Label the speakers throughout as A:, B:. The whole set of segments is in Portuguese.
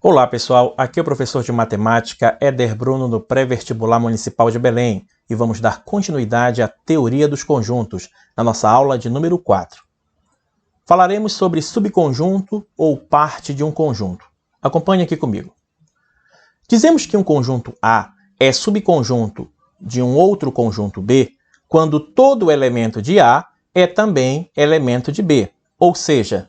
A: Olá pessoal, aqui é o professor de matemática Éder Bruno do Pré-Vestibular Municipal de Belém e vamos dar continuidade à teoria dos conjuntos na nossa aula de número 4. Falaremos sobre subconjunto ou parte de um conjunto. Acompanhe aqui comigo. Dizemos que um conjunto A é subconjunto de um outro conjunto B quando todo elemento de A é também elemento de B, ou seja,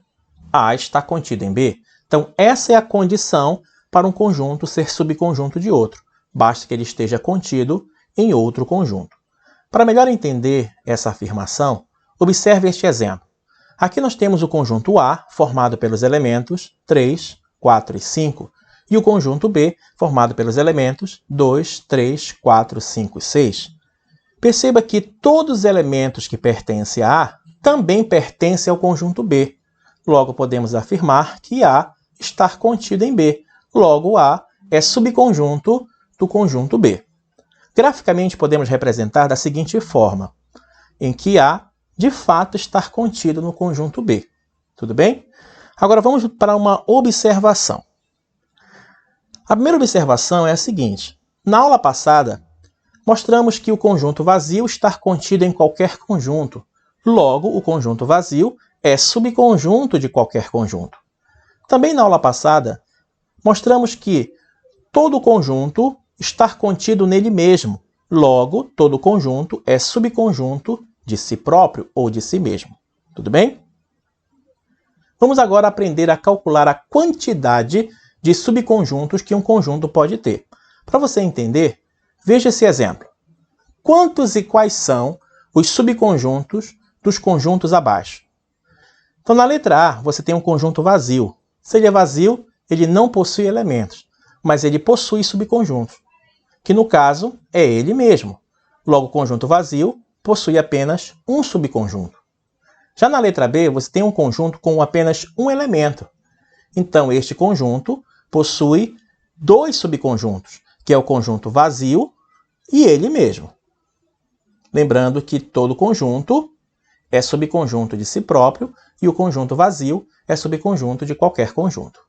A: A está contido em B. Então, essa é a condição para um conjunto ser subconjunto de outro. Basta que ele esteja contido em outro conjunto. Para melhor entender essa afirmação, observe este exemplo. Aqui nós temos o conjunto A, formado pelos elementos 3, 4 e 5, e o conjunto B, formado pelos elementos 2, 3, 4, 5 e 6. Perceba que todos os elementos que pertencem a A também pertencem ao conjunto B. Logo, podemos afirmar que A está contido em B. Logo, A é subconjunto do conjunto B. Graficamente, podemos representar da seguinte forma, em que A, de fato, está contido no conjunto B. Tudo bem? Agora, vamos para uma observação. A primeira observação é a seguinte. Na aula passada, mostramos que o conjunto vazio está contido em qualquer conjunto. Logo, o conjunto vazio é subconjunto de qualquer conjunto. Também na aula passada, mostramos que todo conjunto está contido nele mesmo. Logo, todo conjunto é subconjunto de si próprio ou de si mesmo. Tudo bem? Vamos agora aprender a calcular a quantidade de subconjuntos que um conjunto pode ter. Para você entender, veja esse exemplo. Quantos e quais são os subconjuntos dos conjuntos abaixo? Então, na letra A, você tem um conjunto vazio. Se ele é vazio, ele não possui elementos, mas ele possui subconjuntos, que no caso é ele mesmo. Logo, o conjunto vazio possui apenas um subconjunto. Já na letra B, você tem um conjunto com apenas um elemento. Então, este conjunto possui dois subconjuntos, que é o conjunto vazio e ele mesmo. Lembrando que todo conjunto é subconjunto de si próprio e o conjunto vazio é subconjunto de qualquer conjunto.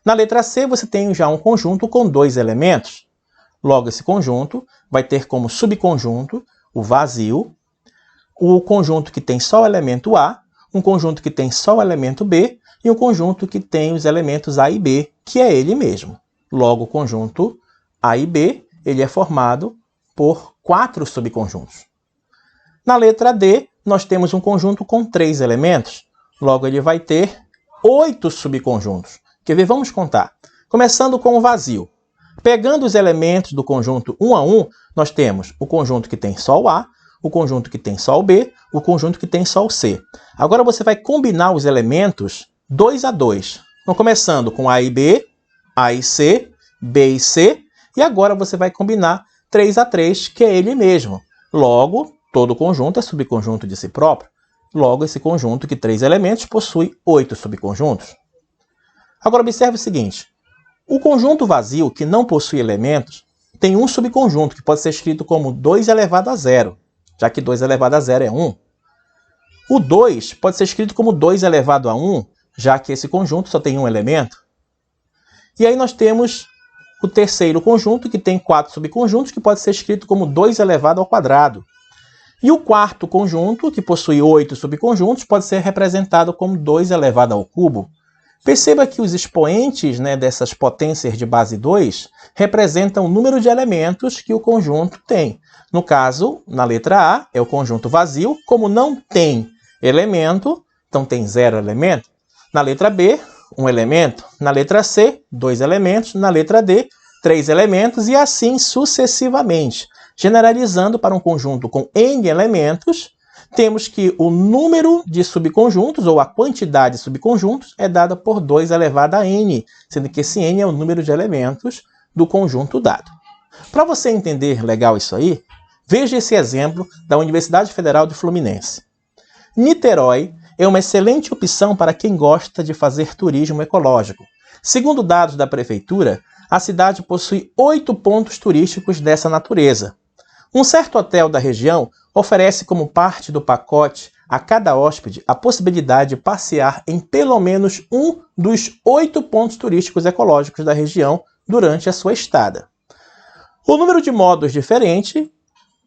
A: Na letra C, você tem já um conjunto com dois elementos. Logo, esse conjunto vai ter como subconjunto o vazio, o conjunto que tem só o elemento A, um conjunto que tem só o elemento B e um conjunto que tem os elementos A e B, que é ele mesmo. Logo, o conjunto A e B ele é formado por 4 subconjuntos. Na letra D, nós temos um conjunto com 3 elementos. Logo, ele vai ter 8 subconjuntos. Quer ver? Vamos contar. Começando com o vazio. Pegando os elementos do conjunto 1 a 1, nós temos o conjunto que tem só o A, o conjunto que tem só o B, o conjunto que tem só o C. Agora você vai combinar os elementos 2 a 2. Então, começando com A e B, A e C, B e C, e agora você vai combinar 3 a 3, que é ele mesmo. Logo, todo conjunto é subconjunto de si próprio. Logo, esse conjunto que 3 elementos possui 8 subconjuntos. Agora, observe o seguinte. O conjunto vazio, que não possui elementos, tem um subconjunto, que pode ser escrito como 2 elevado a 0, já que 2 elevado a 0 é 1. O 2 pode ser escrito como 2 elevado a 1, já que esse conjunto só tem um elemento. E aí nós temos o terceiro conjunto, que tem 4 subconjuntos, que pode ser escrito como 2 elevado ao quadrado. E o quarto conjunto, que possui 8 subconjuntos, pode ser representado como 2 elevado ao cubo. Perceba que os expoentes dessas potências de base 2 representam o número de elementos que o conjunto tem. No caso, na letra A, é o conjunto vazio. Como não tem elemento, então tem 0 elemento. Na letra B, 1 elemento. Na letra C, 2 elementos. Na letra D, 3 elementos e assim sucessivamente. Generalizando para um conjunto com N elementos, temos que o número de subconjuntos, ou a quantidade de subconjuntos, é dada por 2 elevado a N, sendo que esse N é o número de elementos do conjunto dado. Para você entender legal isso aí, veja esse exemplo da Universidade Federal de Fluminense. Niterói é uma excelente opção para quem gosta de fazer turismo ecológico. Segundo dados da Prefeitura, a cidade possui 8 pontos turísticos dessa natureza. Um certo hotel da região oferece como parte do pacote a cada hóspede a possibilidade de passear em pelo menos um dos 8 pontos turísticos ecológicos da região durante a sua estada. O número de modos diferente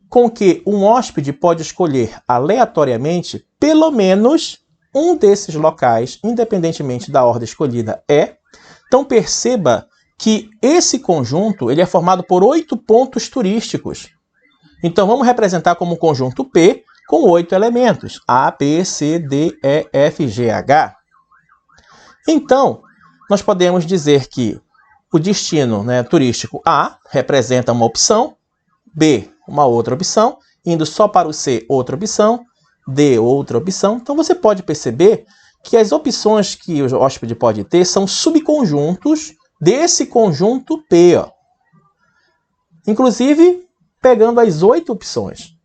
A: com que um hóspede pode escolher aleatoriamente pelo menos um desses locais, independentemente da ordem escolhida, é. Então perceba que esse conjunto ele é formado por 8 pontos turísticos. Então vamos representar como um conjunto P com 8 elementos, A, B, C, D, E, F, G, H. Então, nós podemos dizer que o destino turístico A representa uma opção, B, uma outra opção, indo só para o C, outra opção, D, outra opção. Então você pode perceber que as opções que o hóspede pode ter são subconjuntos desse conjunto P. Inclusive, pegando as 8 opções.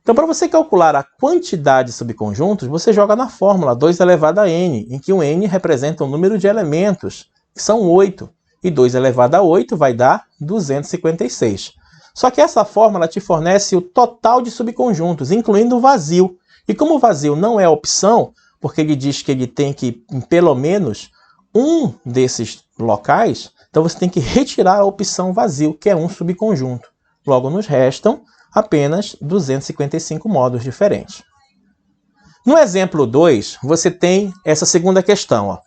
A: Então, para você calcular a quantidade de subconjuntos, você joga na fórmula 2 elevado a n, em que o n representa o número de elementos, que são 8. E 2 elevado a 8 vai dar 256. Só que essa fórmula te fornece o total de subconjuntos, incluindo o vazio. E como o vazio não é opção, porque ele diz que ele tem que ir em pelo menos um desses locais, então você tem que retirar a opção vazio, que é um subconjunto. Logo, nos restam apenas 255 modos diferentes. No exemplo 2, você tem essa segunda questão.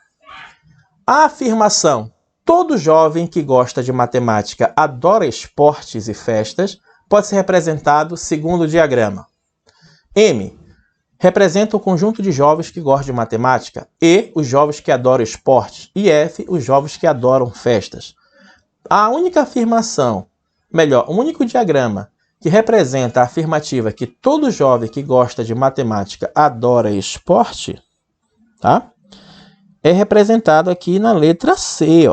A: A afirmação "todo jovem que gosta de matemática adora esportes e festas" pode ser representado segundo o diagrama. M representa o conjunto de jovens que gostam de matemática, E, os jovens que adoram esportes, e F, os jovens que adoram festas. A única afirmação, o único diagrama que representa a afirmativa que todo jovem que gosta de matemática adora esporte, tá? É representado aqui na letra C,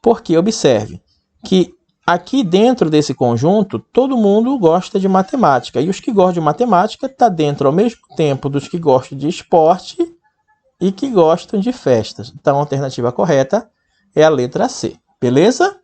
A: Porque observe que aqui dentro desse conjunto todo mundo gosta de matemática. E os que gostam de matemática estão dentro ao mesmo tempo dos que gostam de esporte e que gostam de festas. Então a alternativa correta é a letra C. Beleza?